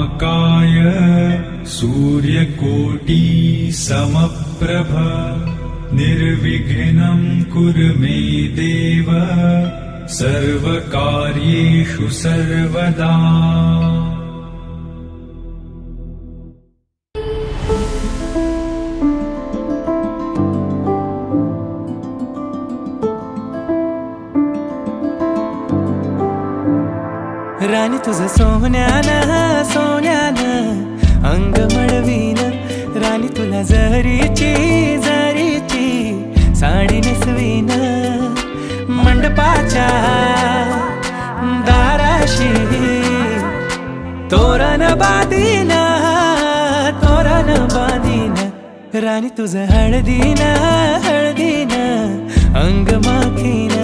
वक्रतुण्डमहाकाय सूर्यकोटि समप्रभ निर्विघ्नं कुरु मे देव सर्वकार्येषु सर्वदा। राणी तुझं सोन्यानं सोन्यानं अंग मडवीन, राणी तुला जरीची जरीची साडी नेसवीन, मंडपाच्या दाराशी तोरण बांधीन तोरण बांधीन, राणी तुझं हळदीन हळदीन अंग माखीन।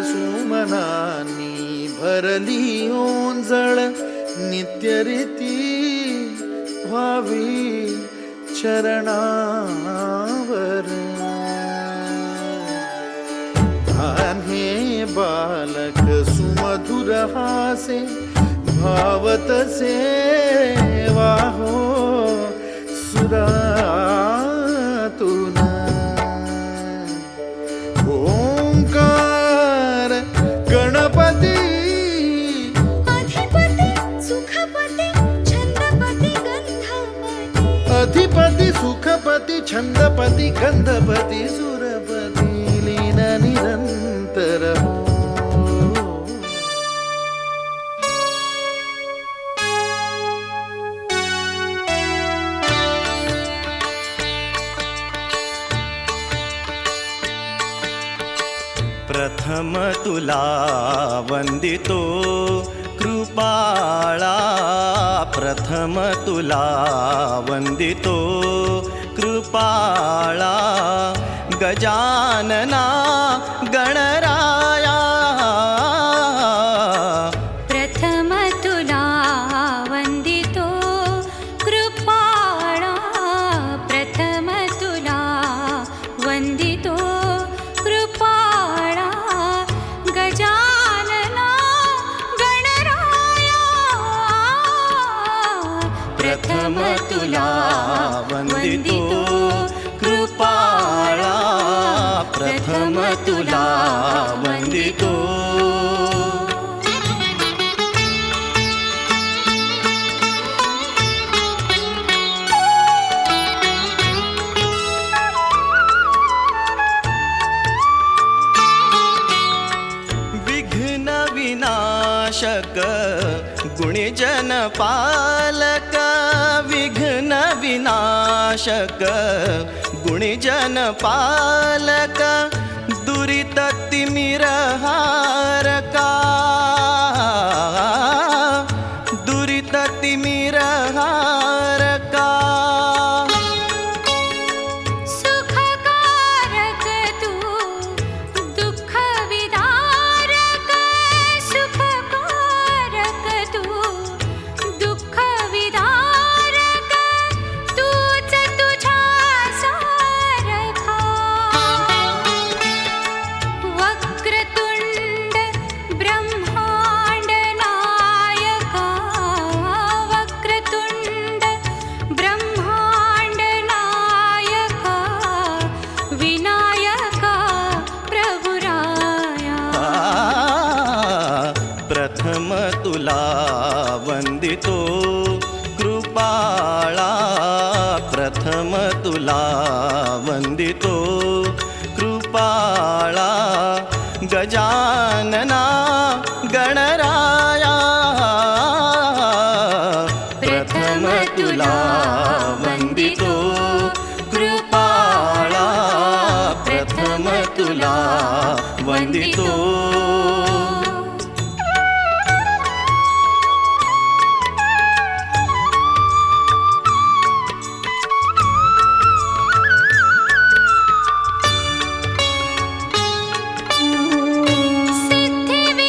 सुमनानी भरली ओंजळ नित्य रीती व्हावी चरणावर, आन्हे बालक सुमधुर हासे भावतसे वाहो सुरातून। ओंकार गणपती अधिपती सुखपती छंदपती गंधपती, अधिपती सुखपती छंदपती गंधपती सुरपती लीन निरंतर हो। प्रथम तुला वंदितो कृपाळा, प्रथम तुला वंदितो कृपाळा, गजानना गणराया। प्रथम तुला वंदितो कृपाळा, प्रथम तुला वंदितो कृपाळा, गजानना गणराया। प्रथम तुला वंदितो कृपाळा, प्रथम तुला वंदितो। विघ्न विनाशक गुणीजन पालक, विघ्न विनाशक गुणीजन पालक, दुरित तिमिरहारका, दुरित तिमिरहारका। सुखकारक तू दुःख विदारक, सुखकारक तू दुःख विदारक, तूच तुझ्या सारखा। वक्रतुंड ब्रह्मा कृपाळा प्रथम तुला वंदितो कृपाळा गजानना गणराया प्रथम तुला वंदितो कृपाळा प्रथम तुला वंदितो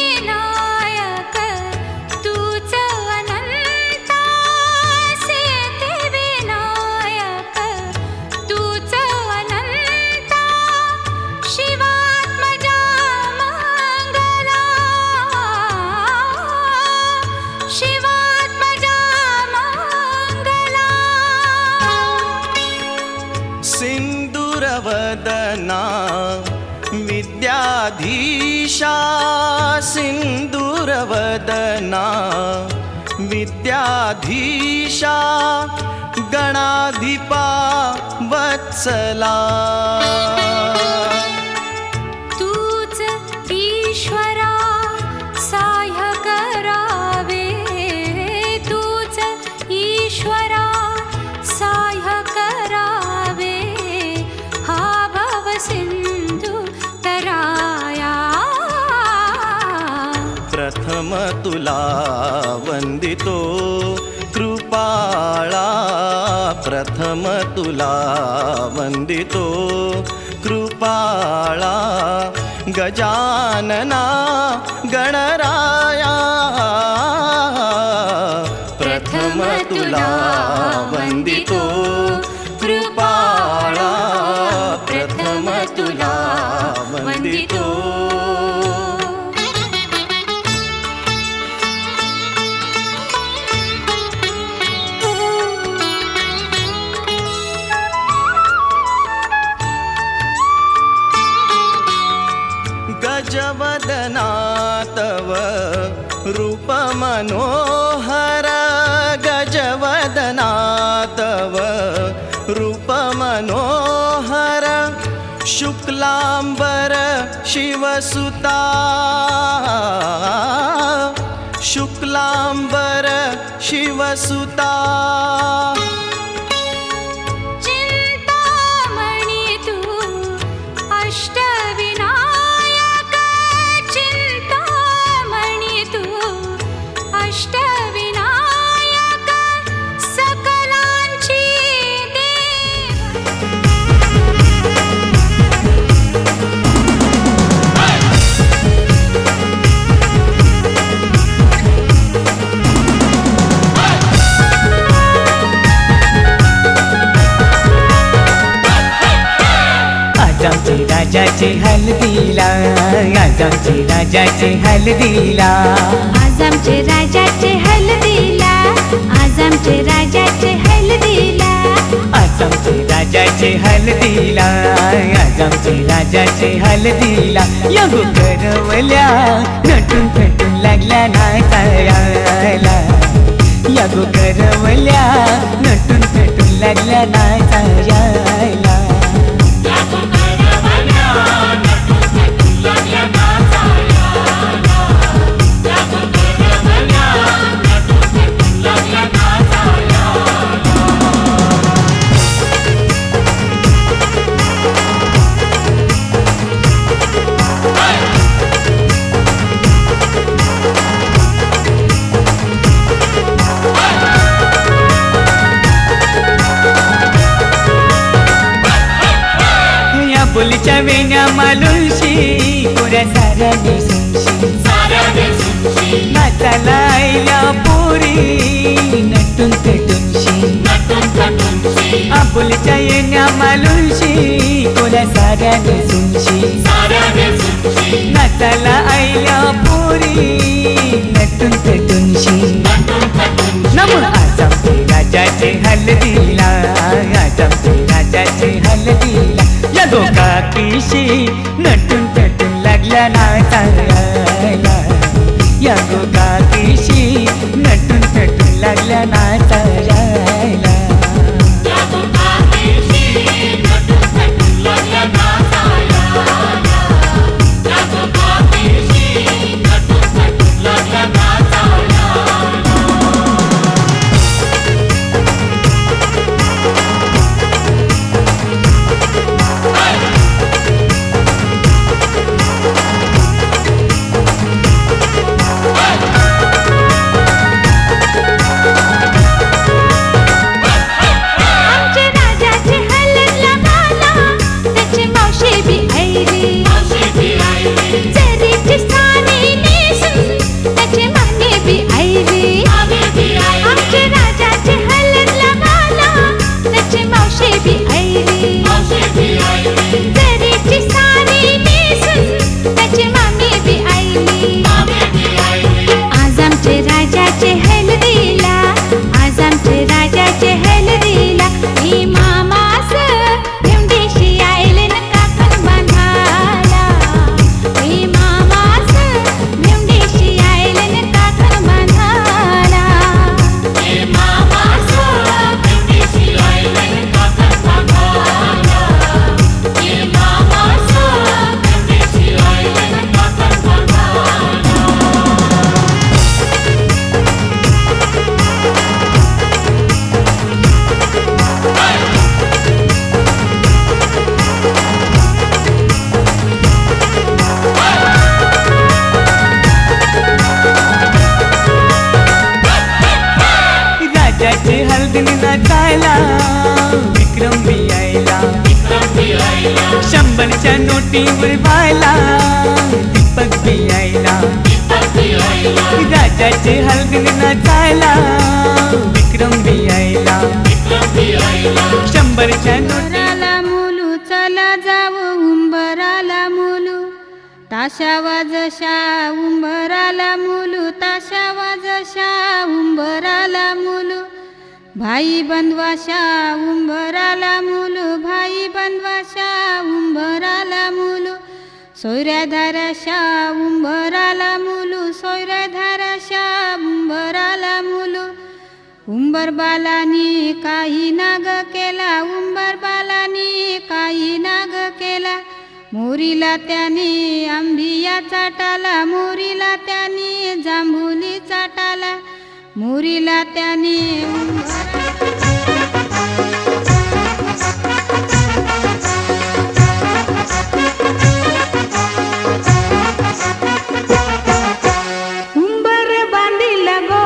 सिद्धिविनायक तूच अनंता सिद्धिविनायक तूच अनंता शिवात्मजा मंगला शिवात्मजा मंगला सिंदूरवदना विद्याधीशा सिंदूरवदना विद्याधीशा गणाधिपा वत्सला तूच ईश्वरा साह्य करावे तूच ईश्वरा साह्य करावे हा भव सिंधू तराया प्रथम तुला वंदितो कृपाळा प्रथम तुला वंदितो कृपाळा गजानना गणराया प्रथम तुला वंदितो कृपाळा प्रथम तुला वंदितो गजवदना तव रूप मनोहर गजवदना तव रूप मनोहर शुक्लांबर शिवसुता शुक्लांबर शिवसुता चिंतामणि तू अष्टविनायक चिंतामणि तू अष्टविनायक सकलांची देव आज आमचे राजाचे हल्दीला आज आमचे राजाचे हल्दीला आज आमचे राजाचे हल्दीला आज आमचे राजाचे हल्दीला आज आमचे राजाचे हल्दीला आज आमचे राजाचे हल्दीला यगो करवल्या नटून फटून लागल्या नाचायला यगो करवल्या नटून फटून लागल्या नाचायला बोलीच्या वेण्या मालुशी पुऱ्या साऱ्या दिसूनशी नाचाला आईल्या पोरी नटून पेटूनशी आपुलीच्या येण्या मालुशी पुऱ्या साऱ्या दिसूनशी नाचाला आईल्या पोरी नटून पेटूनशी नमून आज आमचे राजाचे हल्दीला आज आमचे राजाचे हल्दीला यगो काकीशी नटून पेटून लागल्या नाचायला यगो काकीशी नटून पेटून लागल्या नाचायला नाचायला विक्रम बी यायला 100च्या नोटीवर व्हायला दीपक बी यायला राजाचे हलगीन नाचायला विक्रम बी यायला 100च्या नोटी उंबराला मुलू चला जावं उंबराला मुलू ताशा वाजशा उंबराला मुलू ताशा वाजशा उंबराला मुलू भाई बंधवाशा उंबराला मुलू भाई बंधवाशा उंबराला मुलू सोयऱ्याधाराशा उंबराला मुलू सोयऱ्याधाराशा उंबराला मुलू उंबर बालानी काही नाग केला उंबर बालानी काही नाग केला मोरीला त्याने आंबिया चाटाला मोरीला त्याने जांभुली चाटाला मोरीला त्याने उंबर बांधिला गो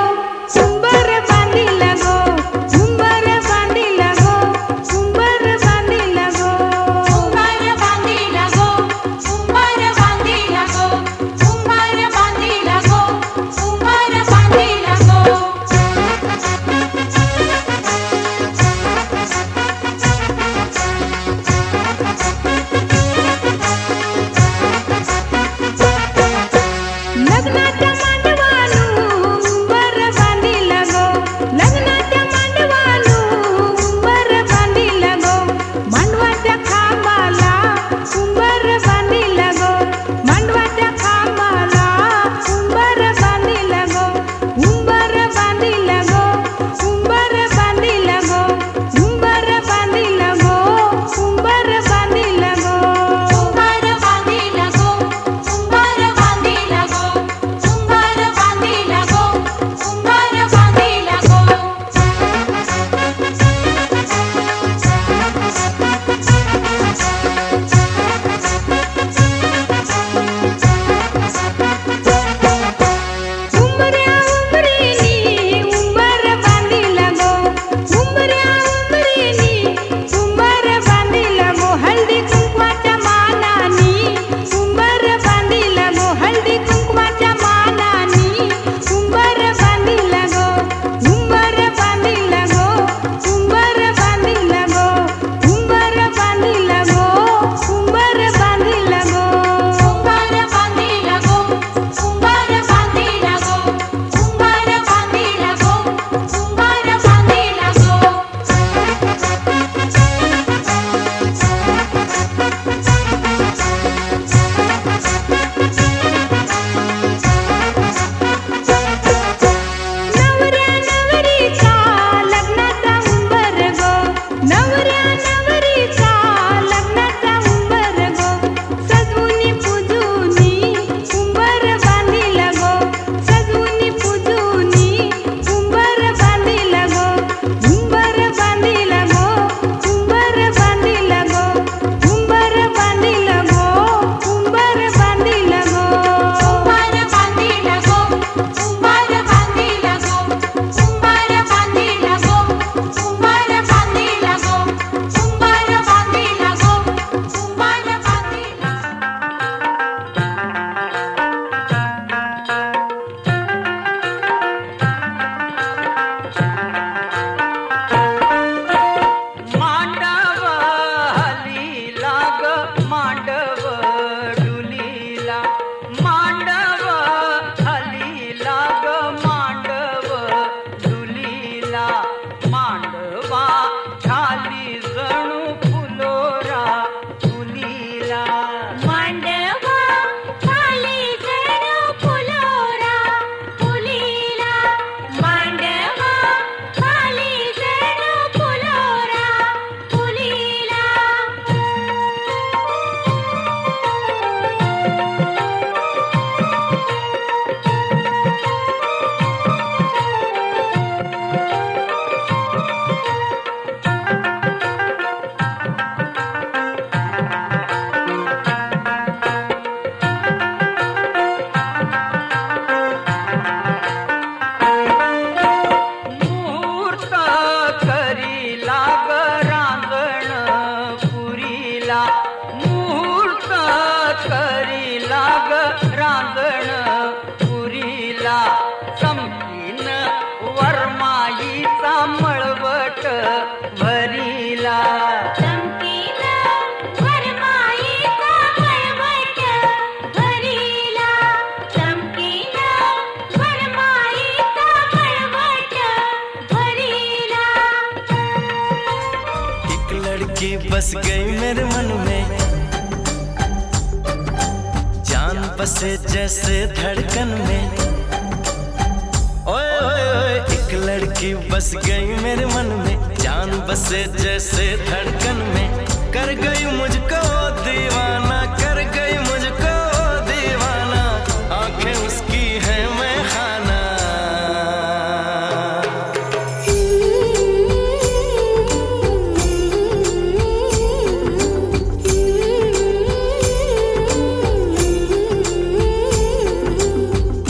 उंबर बांधिला गो उंबर बांधिला गो उंबर बांधिला गो उंबर बांधिला गो उंबर बांधिला गो उंबर बांधिला गो उंबर बांधिला गो भरिला चमकीला वरमाईचा कळवट भरिला चमकीला वरमाईचा कळवट भरिला एक लड़की बस गई मेरे मन में, जान बसे जैसे धड़कन में। ओए ओए ओए एक लड़की बस गई मेरे मन में, जान बसे जैसे धड़कन में। कर गई मुझको दीवाना, कर गई मुझको दीवाना, आंखें उसकी है मैं खाना।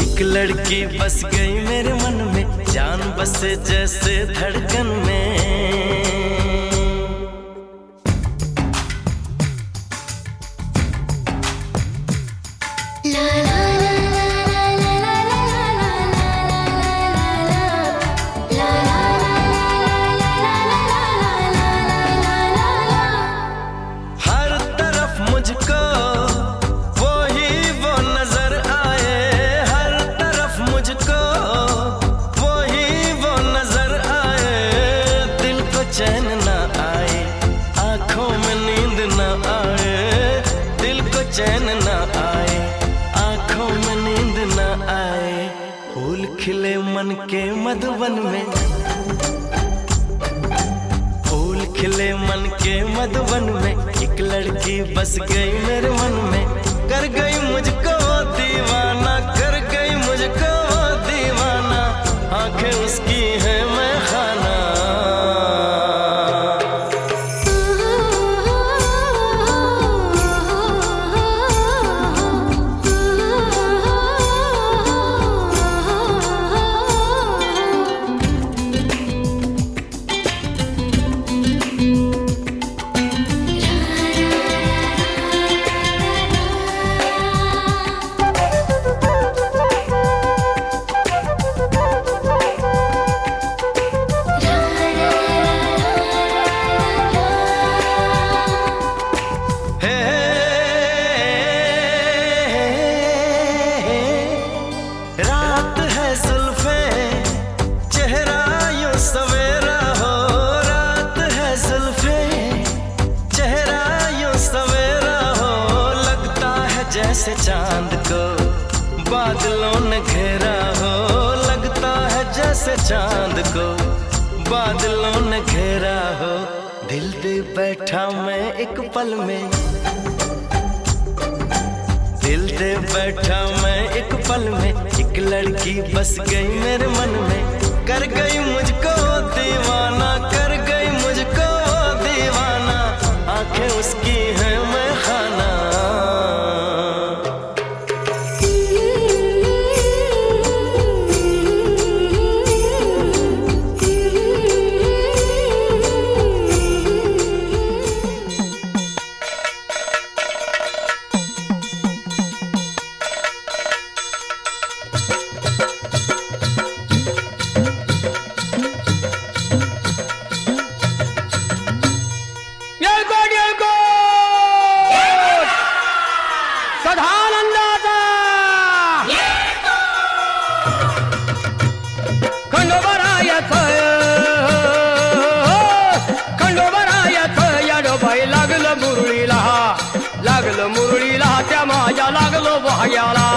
एक लड़की बस गई मेरे मन में, जान बसे जैसे धड़कन में। हर तरफ मुझको वो ही वो नजर आए, हर तरफ मुझको वो ही वो नजर आए। दिल को चैन ना आए, आंखों में नींद ना आए, दिल को चैन ना आए, आंखों में नींद ना आए। फूल खिले मन के मधुवन में, फूल खिले मन के मधुवन में। एक लड़की बस गई मेरे मन में, कर गई मुझको दीवाना, कर गई मुझको दीवाना, आंखें उसकी है मैं खाना। रात है जुल्फे चेहरा यूं सवेरा हो, रात है जुल्फे चेहरा यूं सवेरा हो। लगता है जैसे चांद को बादलों ने घेरा हो, लगता है जैसे चांद को बादलों ने घेरा हो। दिल दे बैठा मैं एक पल में, दिल दे बैठा मैं एक पल में। एक लड़की बस गई मेरे मन में, कर गई मुझको दीवाना, कर गई मुझको दीवाना, आंखें उसकी है मैं खाना। सदानंदाचा खंडोबरायाचं याडो बाई लागलं मुरळीला, लागलं मुरळीला त्या माझ्या लागलो भाग्याला।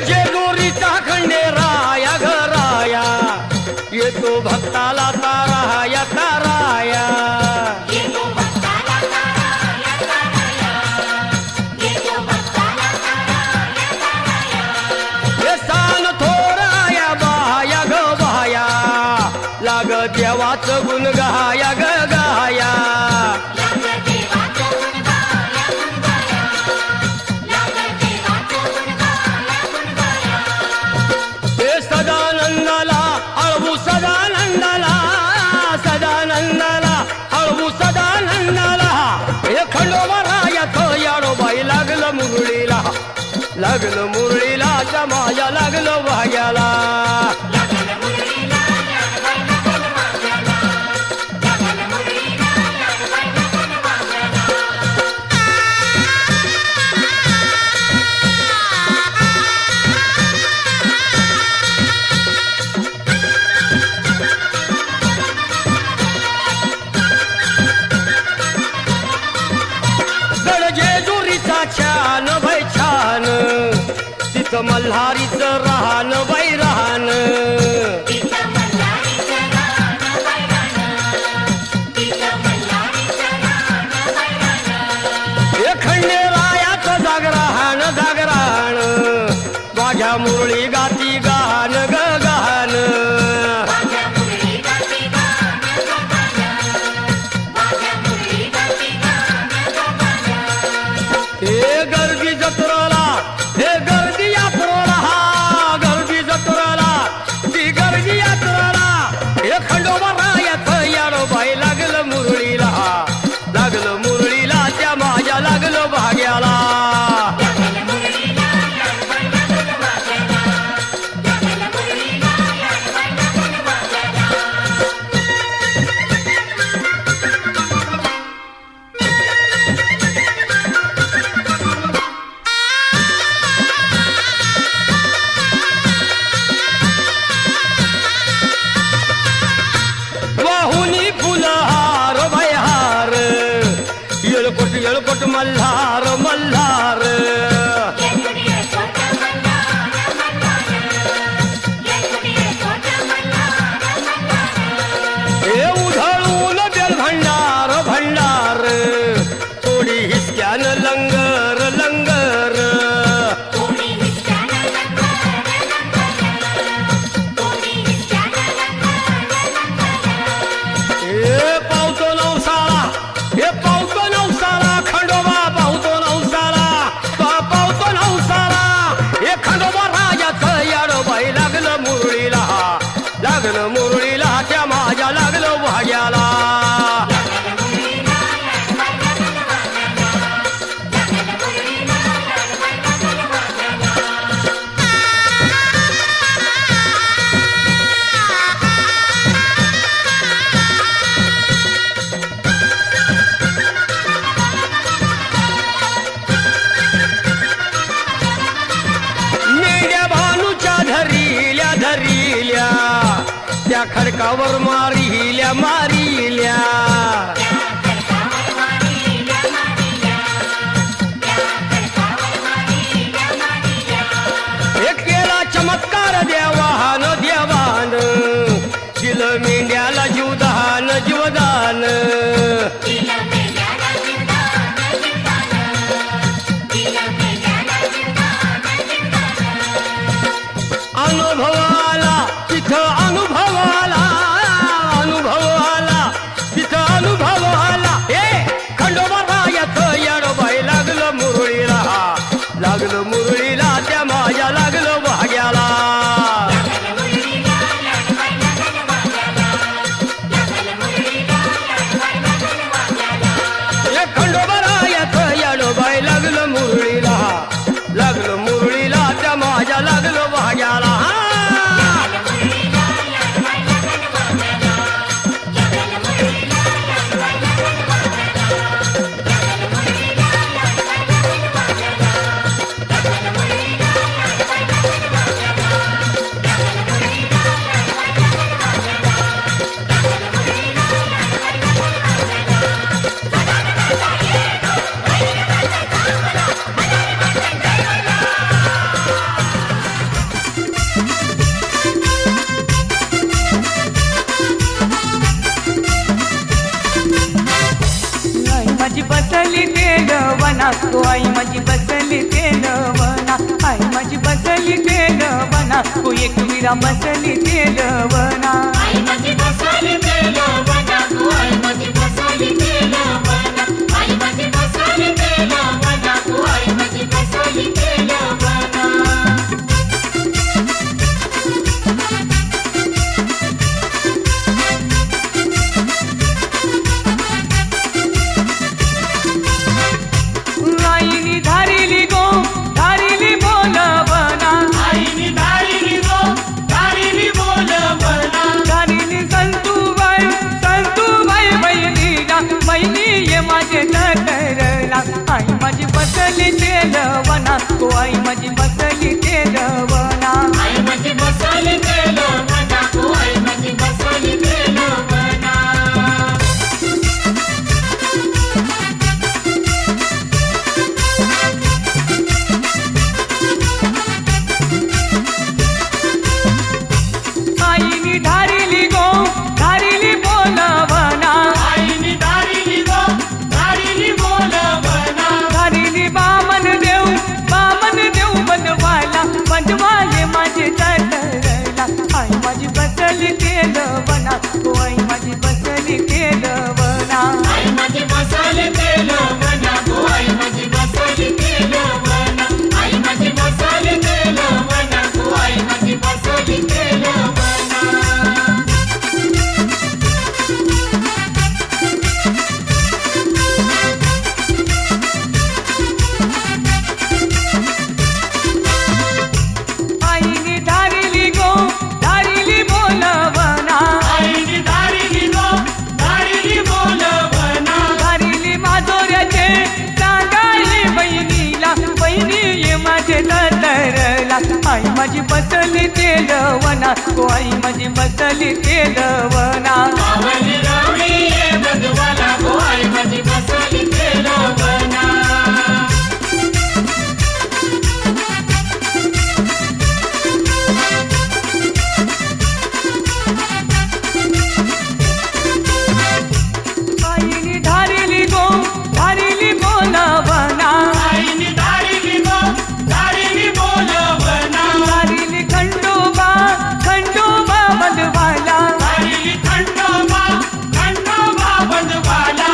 जेजुरीचा खंडेराया घराया, येतो भक्ताला ताराया ताराया। लागलं मुरळीला त्या माझ्या लागलं भाग्याला गडजेजुरीचा छान बाई छान तिथं मल्हारीचं राहण बाई राहण हे खंडेरायाचं जागराहण जागराहण माझ्या मुरळी गाती गान ग गान हे गर्दी जत्रेला हे गर्दी यात्रेला हा गर्दी जत्रेला ती गर्दी यात्रेला हे खंडोबा रायाचं याडोबाई लागलं मुरळीला लागलं मुरळीला त्या माझ्या लागलं भाग्याला वाहुनी फुलहार भयहार येळकोट मल्हार मल्हार हे उधळून बेल भंडार भंडार थोडी हिसक्यान लंगर लंगर हे पावतो नवसाला हे पावतो नवसाला खंडोबा पावतो नवसाला पावतो नवसाला हे खंडोबा राजाचं याडोबाई लागलं मुरळीला लागलं मुरळीला त्या माझ्या लागलं भाग्याला मेंढ्या भानूच्या धरिल्या धरिल्या त्या खडकावर मारिल्या मारिल्या हे केला चमत्कार देवान देवान दिलं मेंढ्याला जीवदान जीवदान अनुभवाला तिथं अनुभवाला अनुभवाला तिथं अनुभवाला हे खंडोबा रायाचं याडोबाई लागलं मुरळीला लागलं मुरळीला त्या माझ्या लागलं भाग्याला हे खंडोबा रायाचं याडोबाई लागलं मुरळीला लागलं मुरळीला त्या माझ्या लागलं भाग्याला माझी बसली तेलवना तो आई माझी बसली तेलवना आई माझी बसली तेलवना तो एकविरा बसली तेलवना आई माझी बसली तेलवना तू आई माझी बसली तेलवना आई माझी बसली तेलवना तू आई माझी बसली तेलवना आईनी धारिली गो धारिली बोल तरला आई माझी बसली तेलवनात गो आई माझी बसली तेलवनात मावली रावळी ये मधुबाला गो आई माझी बसली तेलवना आईनी धारिली बोलवना आईनी धारिली बोलवना धारिली खंडोबा बंधवाला धारिली खंडोबा बंधवाला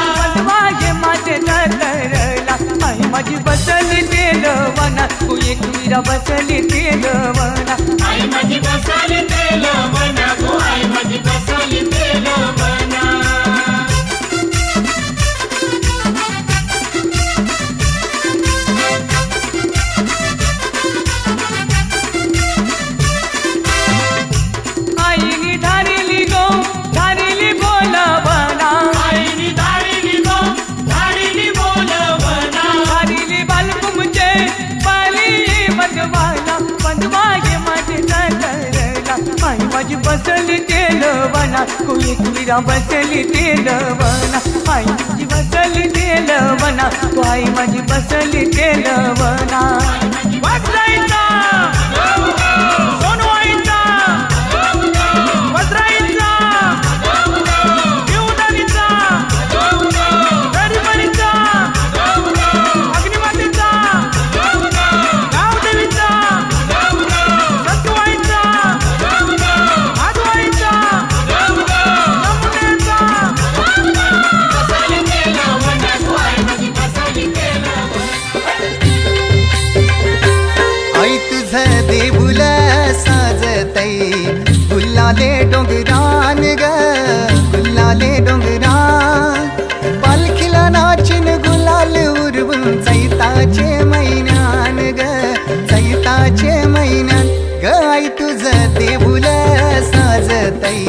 माझे माझे तरला आई माझी बसली तेलवना तू एक वीरा बसली तेलवना आई माझी बसली तेलवना गो आई माझी बसली तेलवना आईनी धारिली बोलवना आईनी धारिली बोलवना धारिली बालकुमचे पाली बंधवागे माझे तरला आई माझी बसली तेलवना तू एक वीरा बसली तेलवना आई माझी बसली तेलवना तू आई माझी बसली तेलवना वज्राईचा सोनू आईचा वज्राईचा देवदानीचा गरीबरीचा अग्निमातेचा गावदेवीचा सत्तूआईचा आजूआईचा नमुन्याचा बसली तेलवना गो आई माझी बसली तेलवना आई तुझं देऊल साजतई गुल्लाले डोंगरान ग गुल्लाले डोंगरान पालखीला नाचिन गुलाल उरवून चैताचे महिन्यान ग चैताचे महिन्यान ग आई तुझं देऊल साजतई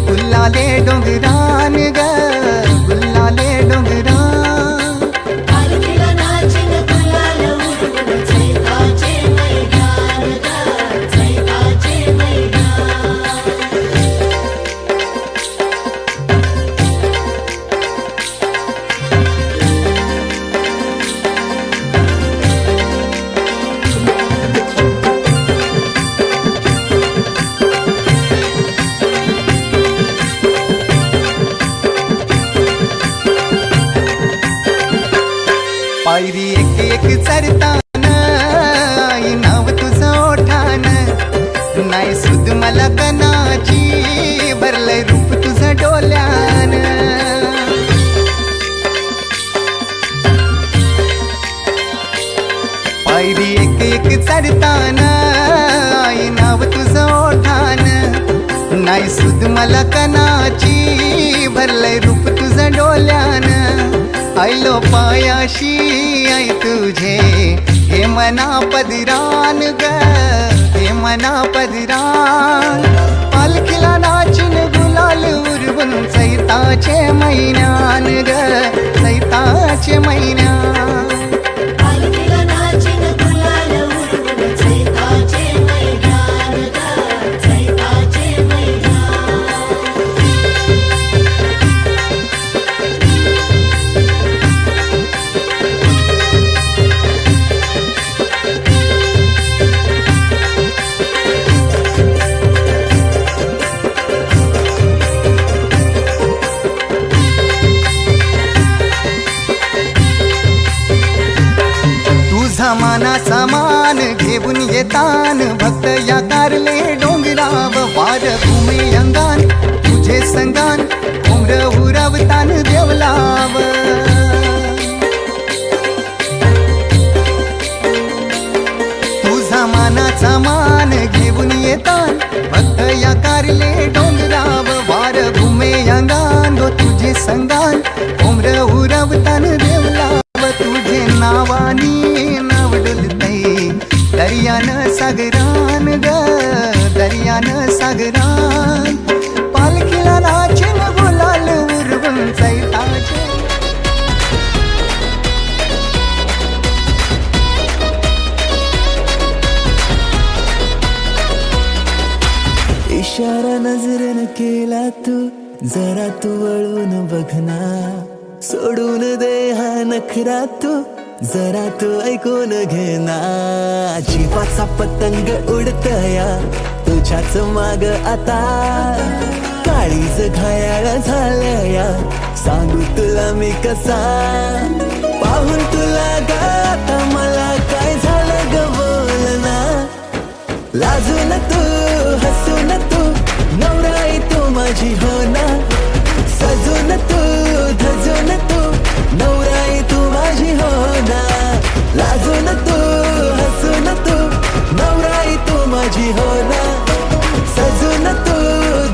गुल्लाले डोंगरान ग गुल्लाले डोंगरान पालखीला नाचिन गुलाल उडवून चैताचे मैदान ग चैताचे मैदान पायरी एक एक चरतान आई नाव तुझं ओठान नाही सुद मला कनाची भरलंय रूप तुझं डोल्यान पायरी एक एक चरतान आई नाव तुझं ओठान नाही सुद मला कनाची भरलंय रूप तुझं डोल्यान आयलो पायाशी आई तुझे हे मना पदरान ग हे मना पदरान पालखीला नाचिन गुलाल उरवून चैताचे महिन्यान ग चैताचे महिन्यान पालखीला नाचिन गुलाल उडवून चैताचे मैदान ग चैताचे मैदान तुझा मानाचा मान घेऊन येतान भक्त या कारले डोंगराव वार घुमे अंगान तुझे संगान उमर उरवतान देवलाव तुझा मानाचा मान घेऊन येतान भक्त या कारले डोंगराव वार घुमे अंगान गो तुझे संगान उमर उरवतान देवलाव तुझे नावानी नाव डुलतई दर्यान सागरान ग दर्यान सागरान पालखीला नाचिन गुलाल उरवून चैताचे जरा तू वळून बघ ना, सोडून दे हा नखरा तू, जरा तू ऐकून घे ना. जीवाचा पतंग उडतया तुझ्याच माग आता, काळीज घायाळ झालया सांगू तुला मी कसा. पाहून तुला ग आता मला काय झालं ग बोल ना. लाजून तू हसून तू नवराई तू माझी हो ना. सजून तू धजून तू नवराई तू माझी हो ना. लाजून तू हसून तू नवराई तू माझी हो ना. सजून तू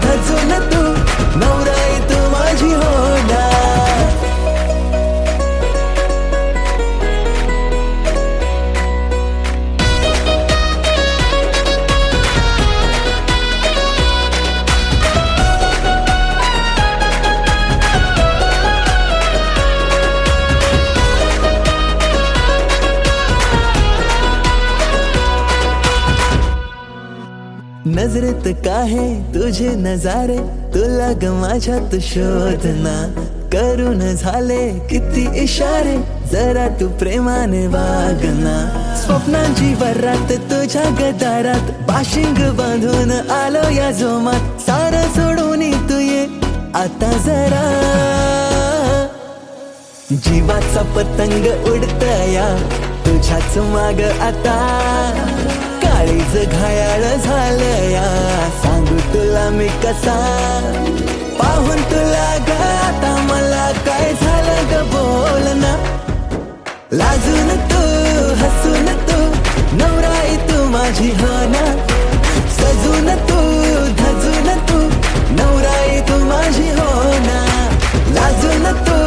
धजून तू नवराई तू माझी हो ना. नजरेत काहे तुझे नजारे, तुला ग माझ्यात शोधना. करून झाले किती इशारे, जरा तू प्रेमाने वागना. स्वप्नांची वरात तुझ्या गदारात, बाशिंग बांधून आलो या जोमात. सारं सोडून तू ये आता जरा. जीवाचा पतंग उडतया तुझ्याच माग आता, काळीज घायाळ झालया सांगू तुला मी कसा. पाहून तुला ग आता मला काय झालं ग बोल ना. लाजून तू हसून तू नवराई तू माझी हो ना. सजून तू धजून तू नवराई तू माझी हो ना. लाजून तू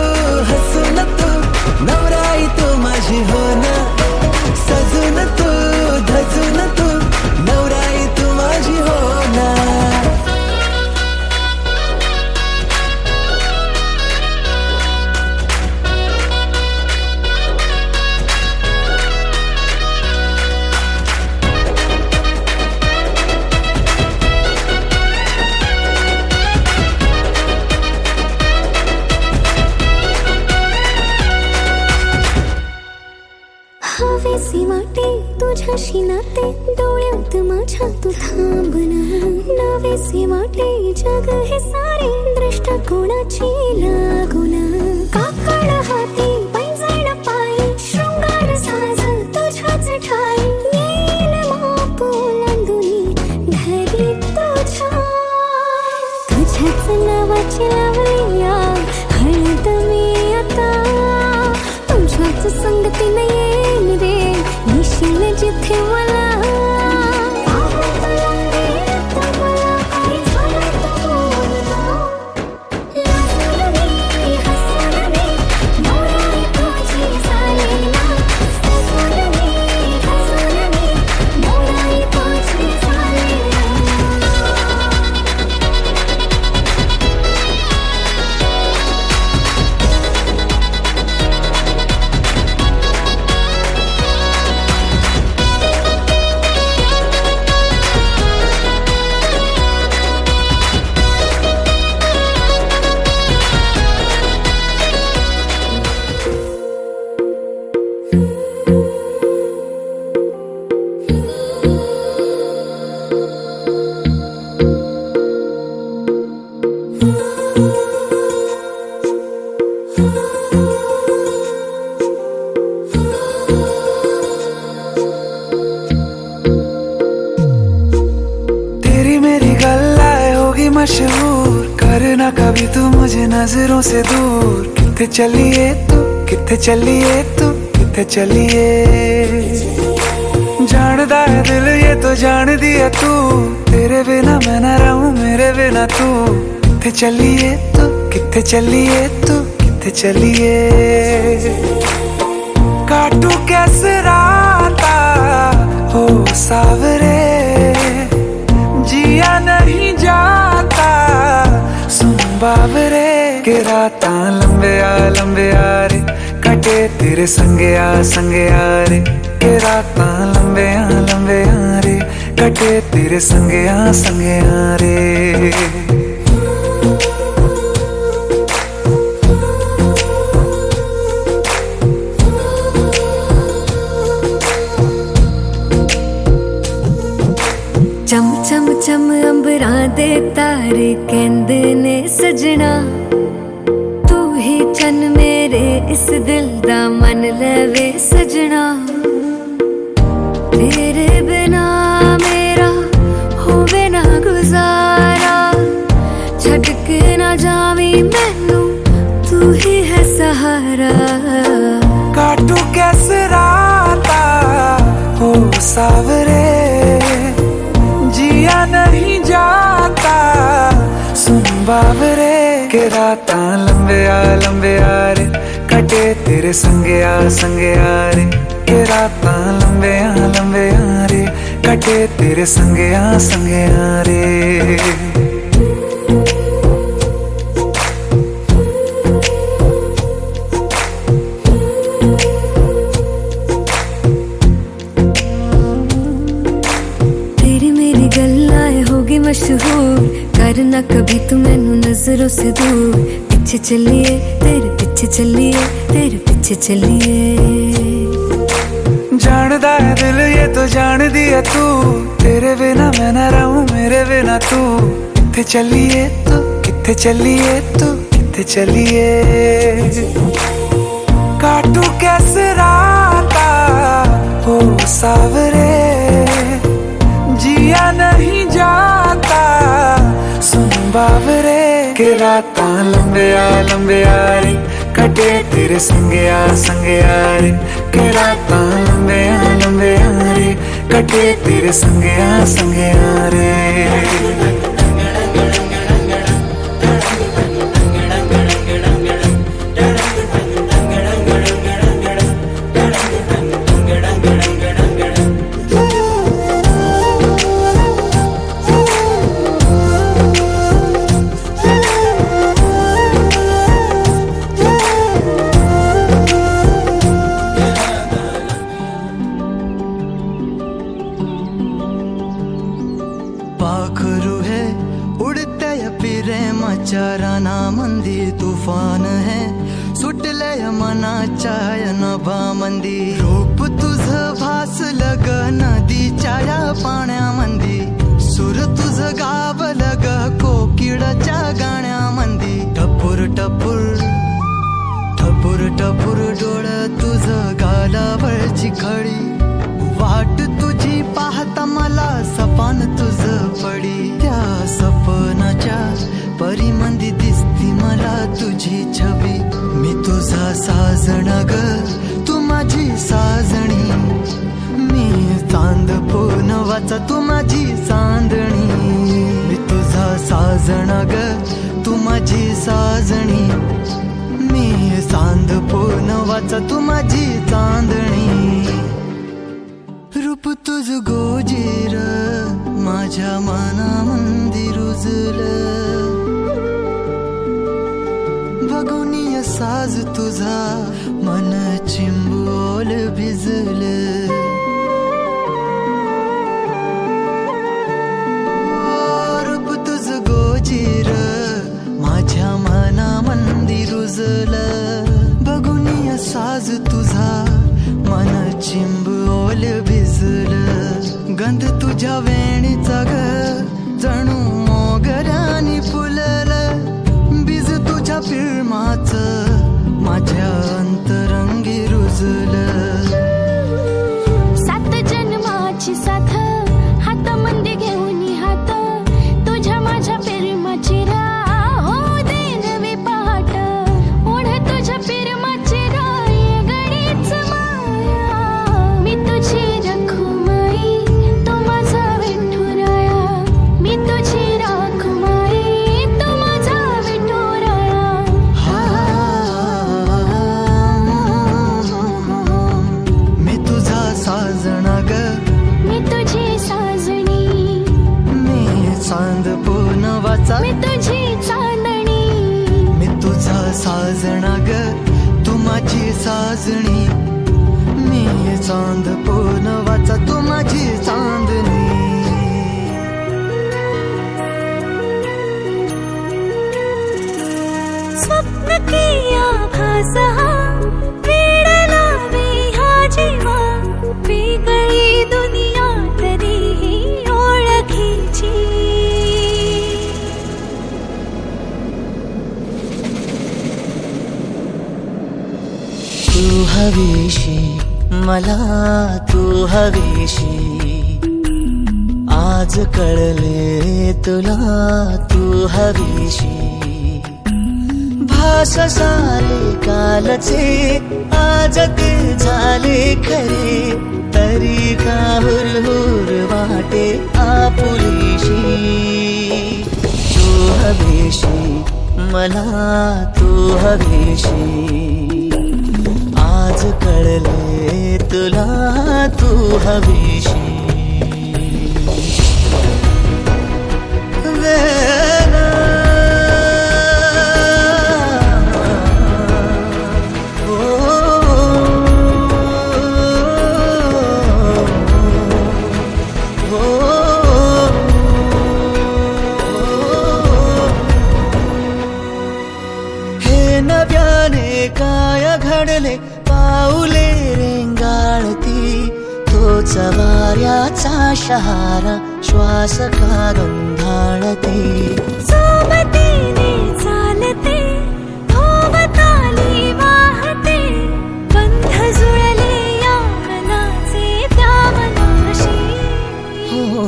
हसून तू नवराई तू माझी हो ना. सजून तू धजून तू नवराई तू माझी हो ना. हवेसी वाटे तुझ्याशी नाते, डोळ्यात माझ्या तू थांबना. नवेसी वाटे जग हे सारे, दृष्टिकोनाची लागुना. काकड हाती पैंजण पायी, शृंगार साज तुझ्याच ठाई. येईल माप ओलांडून घरी तुझ्याच नावाची लावली आग. हळद मी आता तुझ्याच संगतीने येईन रे, निशील जिथे मला. मशहूर करना कभी तू मुझे नजरों से दूर. किथे चलिए तू किथे चलिए तू किथे चलिए. जानदा है दिल ये तो जान दिया तू, तेरे बिना मैं न रहूं मेरे बिना तू. किथे चलिए तू किथे चलिए तू किथे चलिए. काटू कैसे राता हो सावरे, जिया नहीं जाता सुन बाबरे. के रातां लंबे आ रे, कटे तेरे संगे आ रे. के रातां लंबे आ रे, कटे तेरे संगे आ रे. चम चम चम अंबरां दे तारे कहंदे ने सजना, तू ही चन मेरे इस दिल दा मन लवे सजना। तेरे बिना मेरा होवे ना गुजारा, छड़ के ना जावी मैनू तू ही है सहारा। काटू कैसे राता हो सावरे, जिया नहीं जाता सुन बावरे के राता लंबे आ रे, कटे तेरे संगया रे के राता लंबे आ रे, कटे तेरे संगया रे। मशहूर करना कभी तू मैनू नजरों से दूर, पीछे चलिए तेरे पीछे चलिए, तेरे पीछे चलिए। जानदा है दिल ये तो जान दिया तू, तेरे बिना मैं ना रहूं मेरे बिना तू। किथे चलिए तू किथे चलिए तू किथे चलिए, काटू कैसे राता हो सावरे, जिया नहीं जाता सुन बावरे के राता लंबे आ रे, कटे तेरे संगया रे के राता लंबे आ रे, कटे तेरे संगया रे। पाखरू है उड़ते फिरे मचाराना मंदी, तूफान है सुटले मना चाय नभा मंदी। रूप तुझ भास लग नदीच्या या पाण्यामंदी, सुर तुझ गाव लग कोकिळाच्या गाण्यामंदी। टपूर टपूर टपूर टपूर डोळ तुझ गालावरची खडी, वाट तुझी पाहता मला सपान तुझ पडी। त्या सपनाच्या परिमंदी दिसती मला तुझी छबी, मी तुझा साजणा ग तू माझी साजणी। मी चांद पोनवाचा तू माझी चांदणी, मी तुझा साजणा ग तू माझी साजणी। मी चांद पोनवाचा तू माझी चांदणी। रूप तुझ गोजीर माझ्या मनामंदी रुजलं, बघुनिय साज तुझा मन चिंबोल भिजलं। रूप तुझ गोजीर माझ्या मनामंदी रुजलं, बघुनिय साज तुझा मन चिंबोल भिजलं। गंध तुझ्या वेणीचा ग जणू मोगऱ्यानी फुललं, बीज तुझ्या पिळमाचं माझ्या अंतरंगी रुजलं। सात जन्माची साथ हात मंदी घेऊन हात, तुझ्या माझ्या प्रेमाची राह हो दे नवी पहाट। ओढ तुझ्या प्रेमाची राह ये गडीच माया, मी तुझी रखुमाई तू माझा विठुराया, मी तुझी रखुमाई तू माझा विठुराया। मी तुझा साजणा ग मी तुझी साजणी, मी चांद पोनवाचा मी तुझी चांदणी। मी तुझा साजणा ग तू माझी साजणी। मी चांद पोनवाचा तू माझी चांदणी। स्वप्न किया भासा वेड लावे हा जीवा, वेगळी दुनिया तरीही ओळखी हवीशी मला तू हवीशी आज कळले तुला तू हवीशी भास सारे कालचे आज ते झाले खरे तरी का हुरहुर वाटे आपुलीशी तू हवीशी मला तू हवीशी आज कळले तुला तू हवीशी हे नव्याने काय घडले पाऊले रेंगाळती तोच वाऱ्याचा शहारा श्वास का गंधाळते सोबतीने चालते भोवताली वाहते बंध जुळले या मनाचे त्या मनाशी हो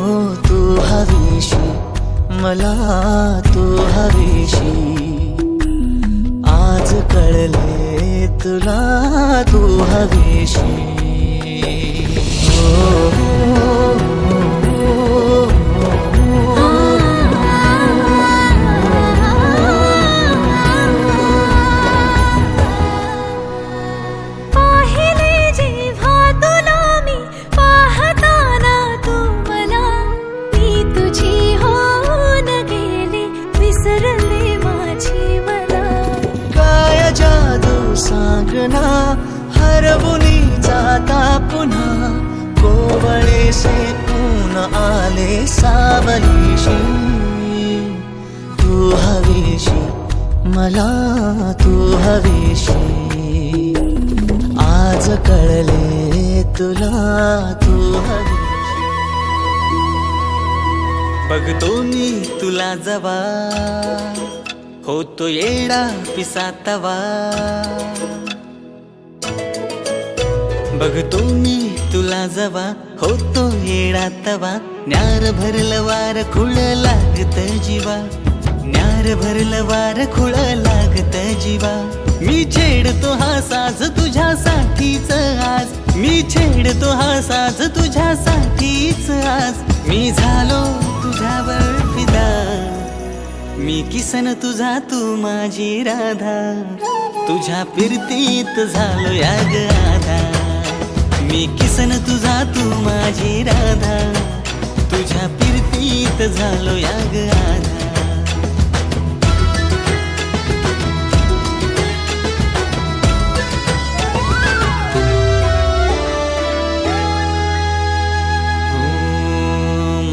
तू हवीशी मला तू हवीशी आज कळले तुला तू हवीशी पाहिले जेव्हा तुला मी पाहताना तू मला मी तुझी होऊन गेले विसरले माझी मला काय जादू सांगना हरवुनी जाता पुन्हा कोवळे से ऊन आले सावलीशी तू हवीशी मला तू हवीशी आज कळले तुला तू हवीशी बघतो मी तुला जवा होतो येडा पिसातवा बघतो मी तुला जवा होतो येडा तवा न्यार भरलं वार खुळ लागत जीवा न्यार भरलं वार खुळ लागत जीवा मी छेडतो हा साज तुझ्यासाठीच आज मी छेडतो हा साज तुझ्यासाठीच आज मी झालो तुझ्यावर फिदा मी किसन तुझा तू माझी राधा तुझ्या फिरतीत झालो या ग आधा मी किसन तुझा तू माझी राधा तुझ्या फिरतीत झालो या ग आधा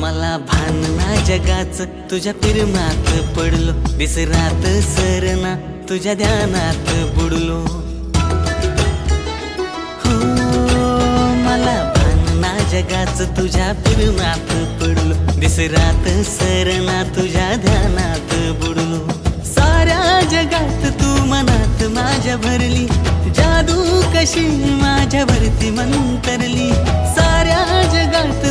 मला भान ना जगाच तुझ्या प्रेमात पडलो विसरात सरना तुझ्या ध्यानात बुडलो हो मला भान ना जगाच तुझ्या प्रेमात पडलो विसरात सरना तुझ्या ध्यानात बुडलो साऱ्या जगात तू मनात माझ्या भरली जादू कशी माझ्यावरती मंतरली साऱ्या जगात